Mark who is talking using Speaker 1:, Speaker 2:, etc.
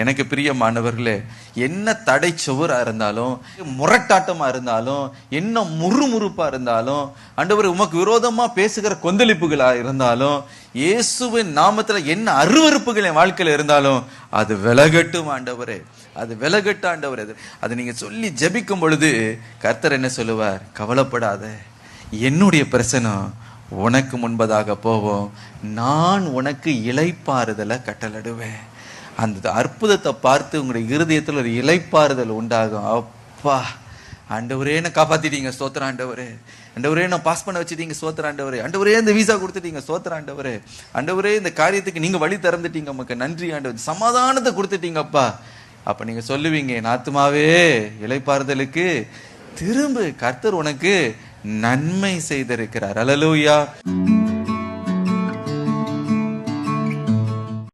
Speaker 1: எனக்கு பிரியமானவர்களே, என்ன தடை சுவரா இருந்தாலும், முரட்டாட்டமா இருந்தாலும், என்ன முறுமுறுப்பா இருந்தாலும், ஆண்டவரே உமக்கு விரோதமா பேசுகிற கொந்தளிப்புகளா இருந்தாலும், இயேசுவின் நாமத்துல என்ன அருவருப்புகள் என் வாழ்க்கையில இருந்தாலும் அது விலகட்டும் ஆண்டவரே, அது விலகட்டும் ஆண்டவரே. அது நீங்க சொல்லி ஜெபிக்கும் பொழுது கர்த்தர் என்ன சொல்லுவார்? கவலைப்படாத, என்னுடைய பிரசனம் உனக்கு முன்பதாக போவோம், நான் உனக்கு இளைப்பாறுதலை கட்டளையிடுவேன். அந்த அற்புதத்தை பார்த்து உங்களுடைய இருதயத்தில் ஒரு இளைப்பாறுதல் உண்டாகும். அப்பா, ஆண்டவரே என்ன காப்பாத்திட்டீங்க, ஸ்தோத்திரம் ஆண்டவரே. ஆண்டவரே நான் பாஸ் பண்ண வச்சுட்டீங்க, ஸ்தோத்திரம் ஆண்டவரே. ஆண்டவரே இந்த வீசா கொடுத்துட்டீங்க, ஸ்தோத்திரம் ஆண்டவரே. ஆண்டவரே இந்த காரியத்துக்கு நீங்க வழி திறந்துட்டீங்க, நமக்கு நன்றி ஆண்டவர். சமாதானத்தை கொடுத்துட்டீங்கப்பா. அப்ப நீங்க சொல்லுவீங்க, என் ஆத்துமாவே இளைப்பாறுதலுக்கு திரும்ப, கர்த்தர் உனக்கு நன்மை செய்திருக்கிறார். அல்லேலூயா.